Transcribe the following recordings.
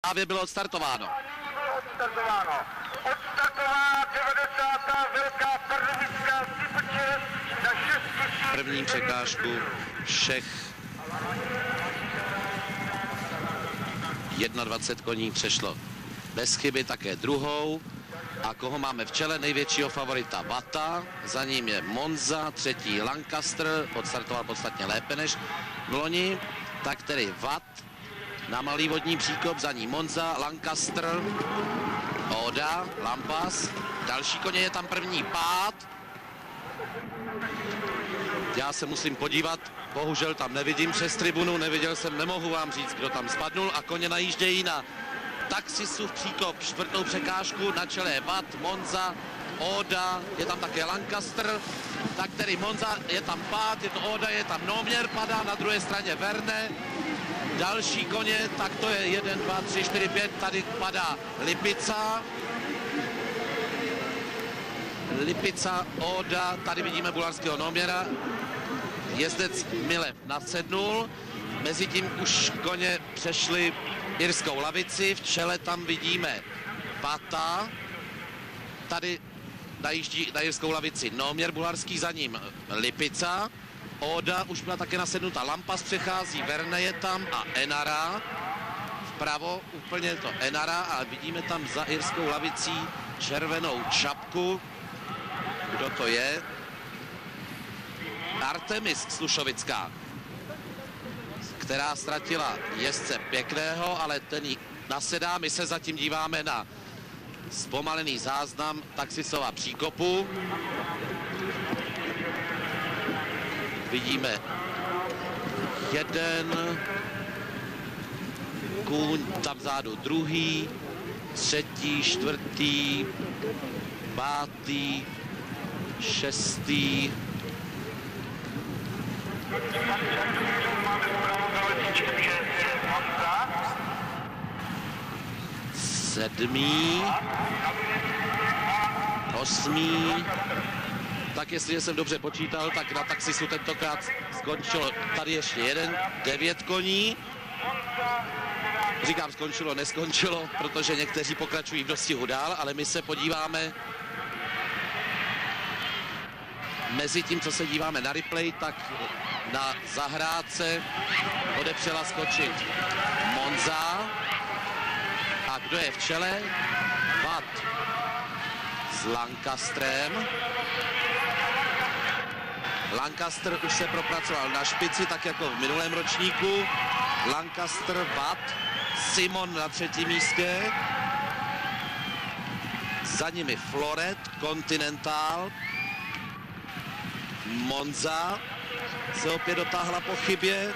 Právě bylo odstartováno. Odstartovala 90. Velká pardubická superčest na 6 První překážku všech 21 koní přešlo bez chyby, také druhou. A koho máme v čele? Největšího favorita Vata, za ním je Monza, třetí Lancaster, odstartoval podstatně lépe než v loni. Tak tedy Vat na malý vodní příkop, za ní Monza, Lancaster, Oda, Lampas. Další koně, je tam první pád. Já se musím podívat, bohužel tam nevidím přes tribunu, nemohu vám říct, kdo tam spadnul, a koně najíždějí na Taxisův příkop, čtvrtou překážku, na čele je Vat, Monza, Oda, je tam také Lancaster, tak tedy Monza, je tam pád, je to Oda, je tam Noměr, padá na druhé straně Verne. Další koně, tak to je 1, 2, 3, 4, 5, tady padá Lipica, Oda, tady vidíme bulharského Noměra, jezdec Milev nasednul, mezitím už koně přešli irskou lavici, v čele tam vidíme Vata, tady najíždí na irskou lavici Noměr bulharský, za ním Lipica, Oda už byla také nasednuta, Lampas přechází, Verne je tam a Enara, vpravo úplně to Enara, a vidíme tam za irskou lavicí červenou čapku. Kdo to je? Artemis Slušovická, která ztratila jezdce Pěkného, ale ten jí nasedá. My se zatím díváme na zpomalený záznam Taxisova příkopu. Vidíme jeden kůň, tam vzadu druhý, třetí, čtvrtý, pátý, šestý. Sedmý, osmý. Tak jestli jsem dobře počítal, tak na Taxisu tentokrát skončilo tady ještě jeden, 9 koní. Říkám skončilo, neskončilo, protože někteří pokračují v dostihu dál, ale my se podíváme mezi tím, co se díváme na replay, tak na zahrádce odepřela skočit Monza. A kdo je v čele? Vat s Lancastrem. Lancaster už se propracoval na špici, tak jako v minulém ročníku. Lancaster, Vat, Simon na třetím místě. Za nimi Floret, Continental. Monza se opět dotáhla po chybě.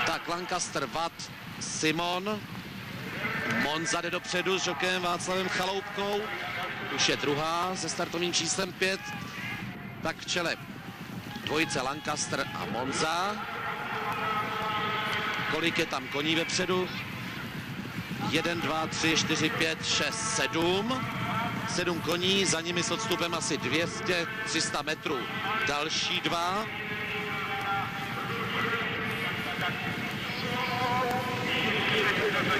Tak Lancaster, Vat, Simon. Monza jde dopředu s žokem Václavem Chaloupkou. Už je druhá se startovým číslem 5. Tak v čele dvojice Lancaster a Monza. Kolik je tam koní vepředu? 1, 2, 3, 4, 5, 6, 7. 7 koní, za nimi s odstupem asi 200-300 metrů. Další dva.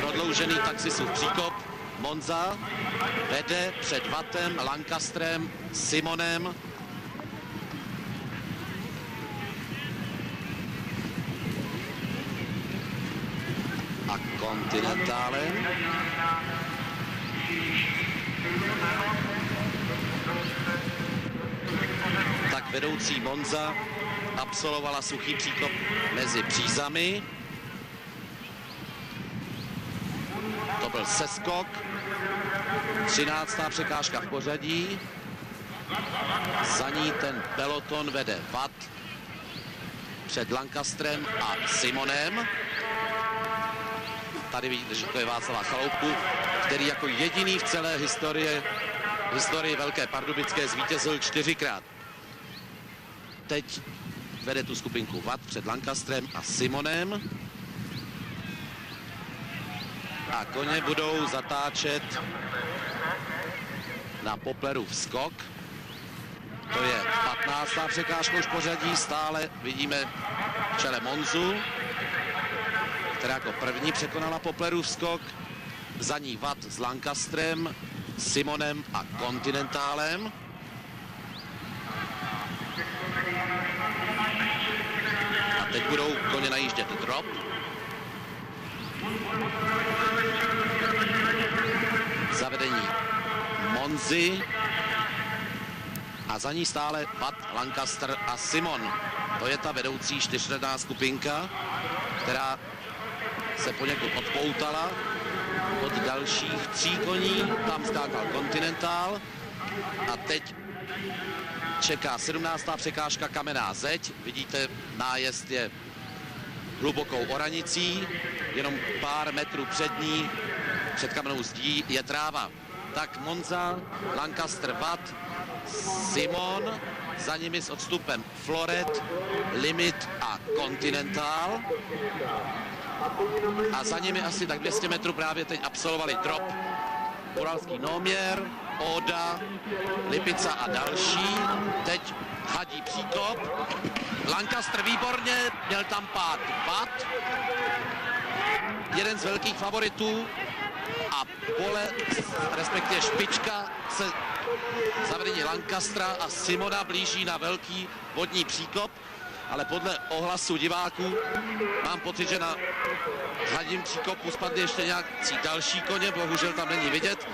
Prodloužený Taxisův příkop. Monza vede před Vatem, Lancastrem, Simonem. A Continentálem. Tak vedoucí Monza absolvovala suchý příkop mezi přízami. To byl seskok. 13. překážka v pořadí. Za ní ten peloton vede Vat před Lancastrem a Simonem. Tady vidíte, že to je Václava Chaloupku, který jako jediný v celé historii Velké Pardubické zvítězil 4krát. Teď vede tu skupinku Vat před Lancastrem a Simonem. A koně budou zatáčet na Poplerův skok. To je 15. překážka už pořadí, stále vidíme v čele Monzu, která jako první překonala Poplerův skok. Za ní Watt s Lancastrem, Simonem a Continentálem. A teď budou koně najíždět drop. Zavedení Monzy. A za ní stále Watt, Lancaster a Simon. To je ta vedoucí čtyřčlenná skupinka, která se poněkud odpoutala od dalších 3 koní. Tam skákal Continental. A teď čeká 17. překážka Kamenná zeď. Vidíte, nájezd je hlubokou oranicí. Jenom pár metrů před ní, před kamennou zdí, je tráva. Tak Monza, Lancaster, Watt, Simon, za nimi s odstupem Floret, Limit a Continental. A za nimi asi tak 200 metrů právě teď absolvovali drop. Uralský Noměr, Oda, Lipica a další. Teď hadí příkop. Lancaster výborně, měl tam pád Watt. Jeden z velkých favoritů. A pole, respektive špička, se zavedení Lancastera a Simona blíží na velký vodní příkop. Ale podle ohlasu diváků mám pocit, že na hladím příkopu spadly ještě nějaký další koně, bohužel tam není vidět.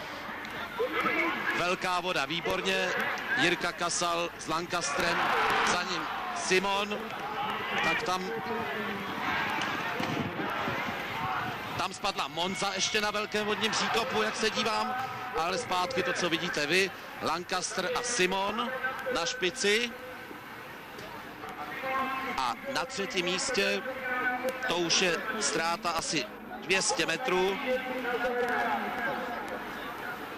Velká voda, výborně. Jirka Kasal s Lancastrem, za ním Simon. Tak tam spadla Monza ještě na velkém vodním příkopu, jak se dívám. Ale zpátky to, co vidíte vy. Lancaster a Simon na špici. A na 3. místě, to už je ztráta asi 200 metrů,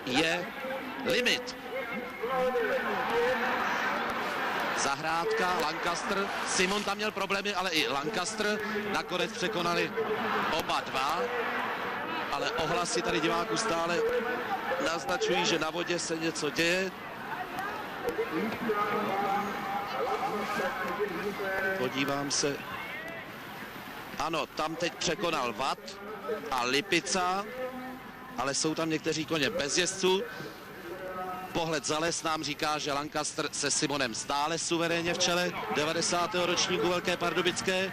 je Limit. Zahrádka, Lancaster, Simon tam měl problémy, ale i Lancaster. Nakonec překonali oba dva, ale ohlasy tady diváků stále naznačují, že na vodě se něco děje. Podívám se. Ano, tam teď překonal Watt a Lipica, ale jsou tam někteří koně bez jezdců. Pohled za les nám říká, že Lancaster se Simonem stále suverénně v čele 90. ročníku Velké Pardubické.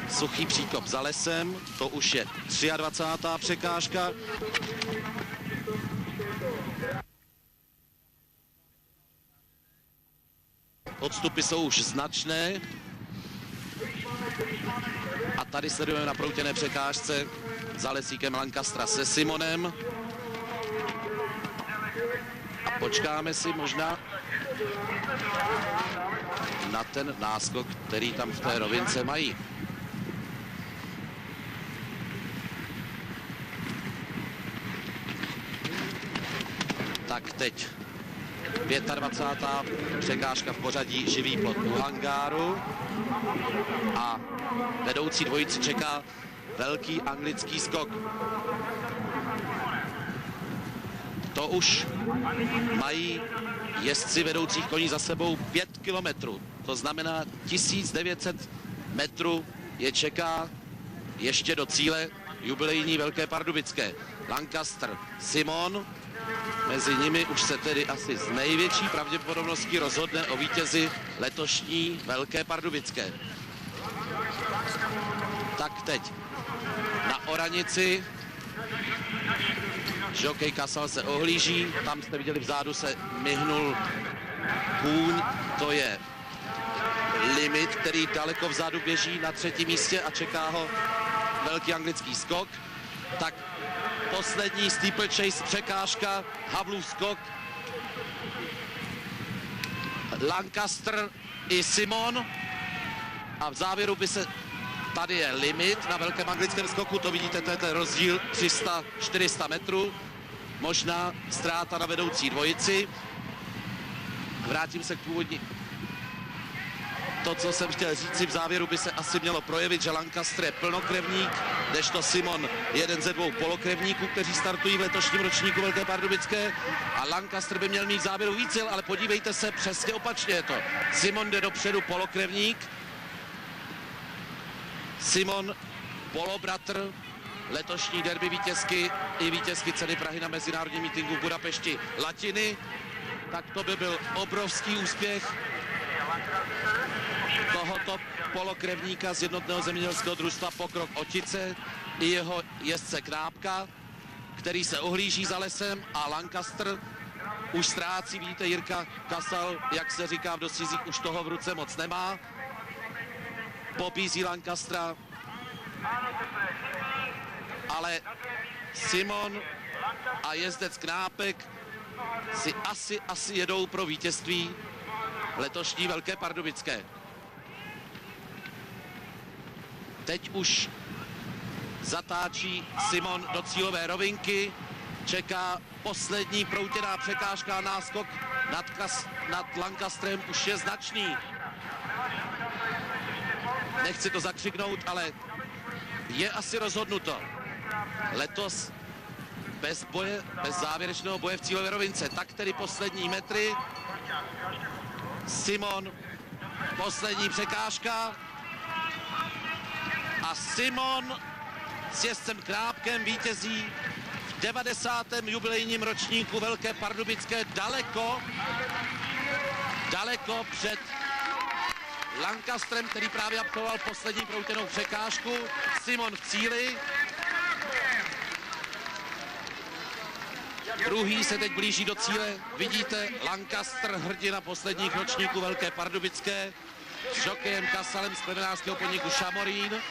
Suchý příkop za lesem, to už je 23. překážka. Odstupy jsou už značné. A tady sledujeme na proutěné překážce za lesíkem Lancastera se Simonem. A počkáme si možná na ten náskok, který tam v té rovince mají. Tak teď 25. překážka v pořadí, živý plot u hangáru. A vedoucí dvojici čeká velký anglický skok. To už mají jezdci vedoucích koní za sebou 5 kilometrů. To znamená 1900 metrů je čeká ještě do cíle jubilejní Velké Pardubické. Lancaster, Simon. Mezi nimi už se tedy asi s největší pravděpodobností rozhodne o vítězi letošní Velké Pardubické. Tak teď na oranici. Žokej Kasal se ohlíží. Tam jste viděli vzadu se myhnul kůň. To je Limit, který daleko vzadu běží na 3. místě a čeká ho velký anglický skok. Tak poslední steeplechase překážka, Havlův skok. Lancaster i Simon. A v závěru by se... Tady je Limit na velkém anglickém skoku, to vidíte, to je ten rozdíl 300-400 metrů. Možná ztráta na vedoucí dvojici. Vrátím se k původní. To, co jsem chtěl říct, v závěru by se asi mělo projevit, že Lancaster je plnokrevník, kdežto Simon jeden ze 2 polokrevníků, kteří startují v letošním ročníku Velké Pardubické. A Lancaster by měl mít v závěru víc sil, ale podívejte se, přesně opačně je to. Simon jde dopředu, polokrevník. Simon, polobratr letošní derby vítězky i vítězky ceny Prahy na mezinárodním mítinku v Budapešti Latiny. Tak to by byl obrovský úspěch tohoto polokrevníka z jednotného zemědělského družstva Pokrok Otice i jeho jezdce Knápka, který se ohlíží za lesem, a Lancaster už ztrácí. Vidíte, Jirka Kasal, jak se říká v dostizích, už toho v ruce moc nemá. Pobízí Lancastera, ale Simon a jezdec Knápek si asi jedou pro vítězství letošní Velké Pardubické. Teď už zatáčí Simon do cílové rovinky, čeká poslední proutěná překážka, náskok nad Lancasterem už je značný. Nechci to zakřiknout, ale je asi rozhodnuto. Letos bez boje, bez závěrečného boje v cílové rovince. Tak tedy poslední metry. Simon, poslední překážka. A Simon s jezdcem Knápkem vítězí v 90. jubilejním ročníku Velké Pardubické daleko před Lancasterem, který právě absolvoval poslední proutěnou překážku. Simon v cíli. Druhý se teď blíží do cíle. Vidíte, Lancaster, hrdina posledních ročníků Velké Pardubické, s žokejem Kasalem z plemenářského podniku Šamorín.